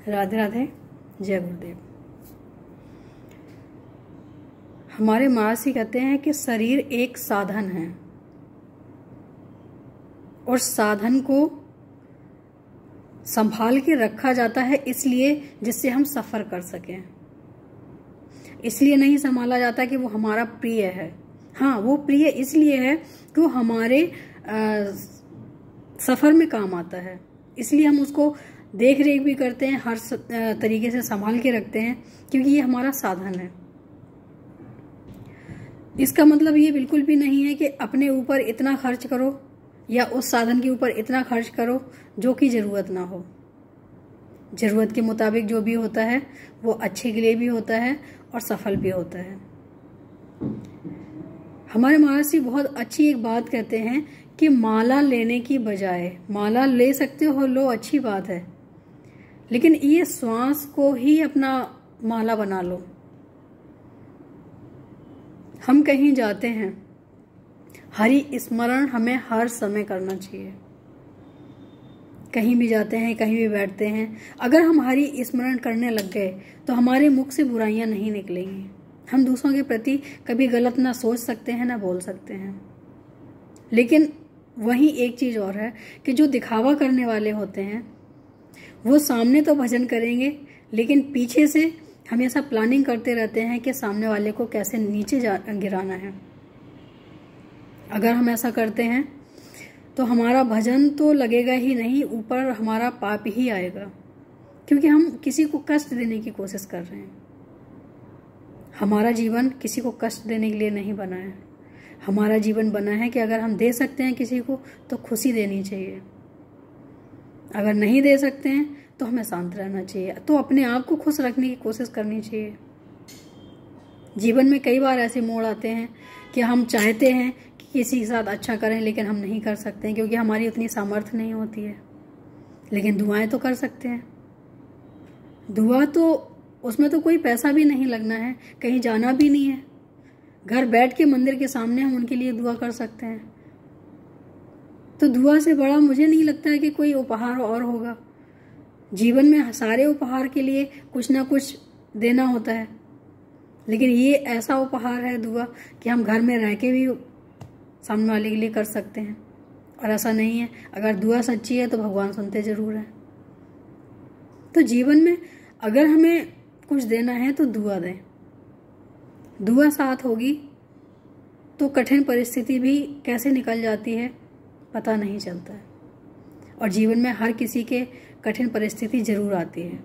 राधे राधे, जय गुरुदेव। हमारे महर्षि कहते हैं कि शरीर एक साधन है और साधन को संभाल के रखा जाता है इसलिए जिससे हम सफर कर सकें। इसलिए नहीं संभाला जाता कि वो हमारा प्रिय है। हाँ, वो प्रिय इसलिए है कि वो हमारे सफर में काम आता है, इसलिए हम उसको देख रेख भी करते हैं, हर तरीके से संभाल के रखते हैं, क्योंकि ये हमारा साधन है। इसका मतलब ये बिल्कुल भी नहीं है कि अपने ऊपर इतना खर्च करो या उस साधन के ऊपर इतना खर्च करो जो कि ज़रूरत ना हो। ज़रूरत के मुताबिक जो भी होता है वो अच्छे के लिए भी होता है और सफल भी होता है। हमारे महर्षि बहुत अच्छी एक बात कहते हैं कि माला लेने की बजाय, माला ले सकते हो, लो, अच्छी बात है, लेकिन ये श्वास को ही अपना माला बना लो। हम कहीं जाते हैं, हरि स्मरण हमें हर समय करना चाहिए। कहीं भी जाते हैं, कहीं भी बैठते हैं, अगर हम हरि स्मरण करने लग गए तो हमारे मुख से बुराइयां नहीं निकलेंगी। हम दूसरों के प्रति कभी गलत ना सोच सकते हैं ना बोल सकते हैं। लेकिन वहीं एक चीज और है कि जो दिखावा करने वाले होते हैं वो सामने तो भजन करेंगे, लेकिन पीछे से हमेशा प्लानिंग करते रहते हैं कि सामने वाले को कैसे नीचे गिराना है। अगर हम ऐसा करते हैं तो हमारा भजन तो लगेगा ही नहीं, ऊपर हमारा पाप ही आएगा, क्योंकि हम किसी को कष्ट देने की कोशिश कर रहे हैं। हमारा जीवन किसी को कष्ट देने के लिए नहीं बना है। हमारा जीवन बना है कि अगर हम दे सकते हैं किसी को तो खुशी देनी चाहिए, अगर नहीं दे सकते हैं तो हमें शांत रहना चाहिए, तो अपने आप को खुश रखने की कोशिश करनी चाहिए। जीवन में कई बार ऐसे मोड़ आते हैं कि हम चाहते हैं कि किसी के साथ अच्छा करें, लेकिन हम नहीं कर सकते हैं क्योंकि हमारी उतनी सामर्थ्य नहीं होती है। लेकिन दुआएं तो कर सकते हैं। दुआ तो उसमें तो कोई पैसा भी नहीं लगना है, कहीं जाना भी नहीं है, घर बैठ के मंदिर के सामने हम उनके लिए दुआ कर सकते हैं। तो दुआ से बड़ा मुझे नहीं लगता है कि कोई उपहार और होगा। जीवन में सारे उपहार के लिए कुछ ना कुछ देना होता है, लेकिन ये ऐसा उपहार है दुआ कि हम घर में रह के भी सामने वाले के लिए कर सकते हैं। और ऐसा नहीं है, अगर दुआ सच्ची है तो भगवान सुनते जरूर हैं। तो जीवन में अगर हमें कुछ देना है तो दुआ दें। दुआ साथ होगी तो कठिन परिस्थिति भी कैसे निकल जाती है पता नहीं चलता है। और जीवन में हर किसी के कठिन परिस्थिति जरूर आती है।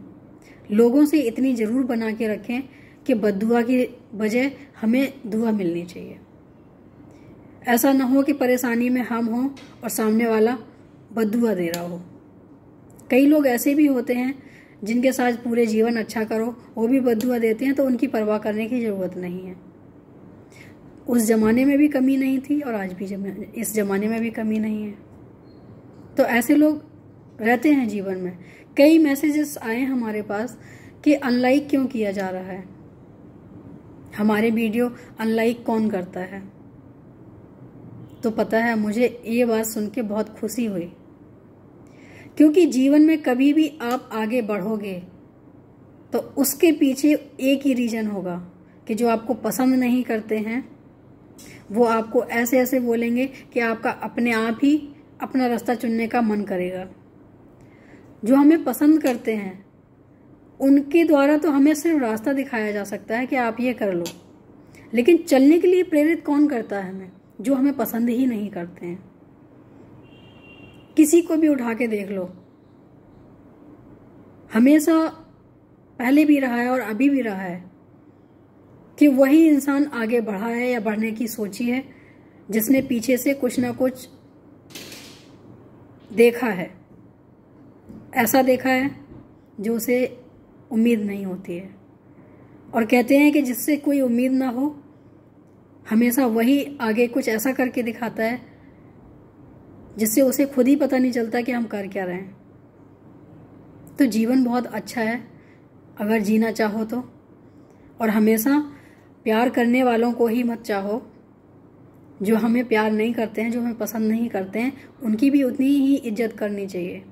लोगों से इतनी जरूर बना के रखें कि बद्दुआ की बजाय हमें दुआ मिलनी चाहिए। ऐसा ना हो कि परेशानी में हम हों और सामने वाला बद्दुआ दे रहा हो। कई लोग ऐसे भी होते हैं जिनके साथ पूरे जीवन अच्छा करो वो भी बद्दुआ देते हैं, तो उनकी परवाह करने की जरूरत नहीं है। उस जमाने में भी कमी नहीं थी और आज भी इस जमाने में भी कमी नहीं है। तो ऐसे लोग रहते हैं जीवन में। कई मैसेजेस आए हमारे पास कि अनलाइक क्यों किया जा रहा है, हमारे वीडियो अनलाइक कौन करता है। तो पता है, मुझे ये बात सुन के बहुत खुशी हुई, क्योंकि जीवन में कभी भी आप आगे बढ़ोगे तो उसके पीछे एक ही रीजन होगा कि जो आपको पसंद नहीं करते हैं वो आपको ऐसे ऐसे बोलेंगे कि आपका अपने आप ही अपना रास्ता चुनने का मन करेगा। जो हमें पसंद करते हैं उनके द्वारा तो हमें सिर्फ रास्ता दिखाया जा सकता है कि आप ये कर लो, लेकिन चलने के लिए प्रेरित कौन करता है हमें? जो हमें पसंद ही नहीं करते हैं। किसी को भी उठा के देख लो, हमेशा पहले भी रहा है और अभी भी रहा है कि वही इंसान आगे बढ़ा है या बढ़ने की सोची है जिसने पीछे से कुछ ना कुछ देखा है, ऐसा देखा है जो उसे उम्मीद नहीं होती है। और कहते हैं कि जिससे कोई उम्मीद ना हो हमेशा वही आगे कुछ ऐसा करके दिखाता है जिससे उसे खुद ही पता नहीं चलता कि हम कर क्या रहे हैं। तो जीवन बहुत अच्छा है अगर जीना चाहो तो, और हमेशा प्यार करने वालों को ही मत चाहो। जो हमें प्यार नहीं करते हैं, जो हमें पसंद नहीं करते हैं, उनकी भी उतनी ही इज्जत करनी चाहिए,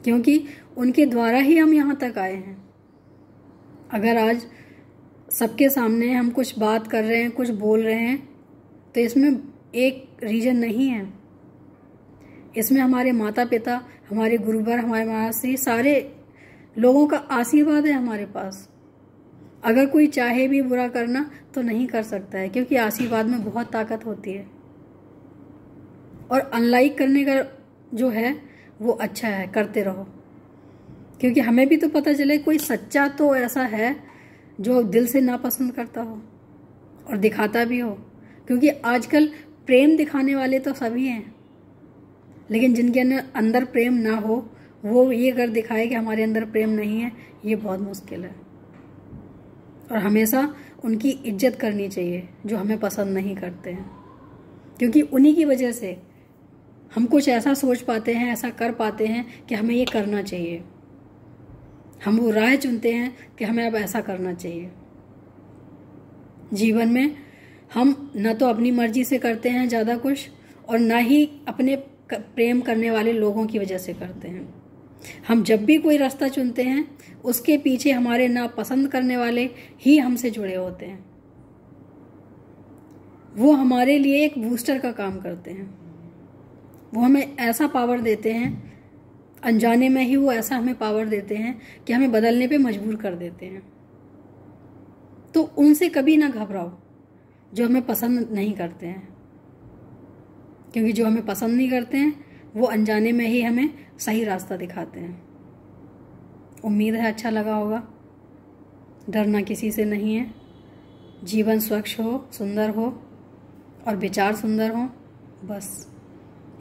क्योंकि उनके द्वारा ही हम यहाँ तक आए हैं। अगर आज सबके सामने हम कुछ बात कर रहे हैं, कुछ बोल रहे हैं, तो इसमें एक रीजन नहीं है, इसमें हमारे माता पिता, हमारे गुरुवर, हमारे महाराज, सारे लोगों का आशीर्वाद है हमारे पास। अगर कोई चाहे भी बुरा करना तो नहीं कर सकता है, क्योंकि आशीर्वाद में बहुत ताकत होती है। और अनलाइक करने का जो है वो अच्छा है, करते रहो, क्योंकि हमें भी तो पता चले कोई सच्चा तो ऐसा है जो दिल से नापसंद करता हो और दिखाता भी हो। क्योंकि आजकल प्रेम दिखाने वाले तो सभी हैं, लेकिन जिनके अंदर प्रेम ना हो वो ये अगर दिखाए कि हमारे अंदर प्रेम नहीं है, ये बहुत मुश्किल है। और हमेशा उनकी इज्जत करनी चाहिए जो हमें पसंद नहीं करते हैं, क्योंकि उन्हीं की वजह से हम कुछ ऐसा सोच पाते हैं, ऐसा कर पाते हैं कि हमें ये करना चाहिए। हम वो राह चुनते हैं कि हमें अब ऐसा करना चाहिए। जीवन में हम न तो अपनी मर्जी से करते हैं ज़्यादा कुछ, और ना ही अपने प्रेम करने वाले लोगों की वजह से करते हैं। हम जब भी कोई रास्ता चुनते हैं उसके पीछे हमारे ना पसंद करने वाले ही हमसे जुड़े होते हैं। वो हमारे लिए एक बूस्टर का काम करते हैं। वो हमें ऐसा पावर देते हैं, अनजाने में ही वो ऐसा हमें पावर देते हैं कि हमें बदलने पे मजबूर कर देते हैं। तो उनसे कभी ना घबराओ जो हमें पसंद नहीं करते हैं, क्योंकि जो हमें पसंद नहीं करते हैं वो अनजाने में ही हमें सही रास्ता दिखाते हैं। उम्मीद है अच्छा लगा होगा। डरना किसी से नहीं है। जीवन स्वच्छ हो, सुंदर हो और विचार सुंदर हो, बस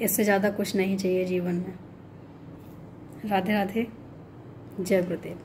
इससे ज़्यादा कुछ नहीं चाहिए जीवन में। राधे राधे, जय गुरुदेव।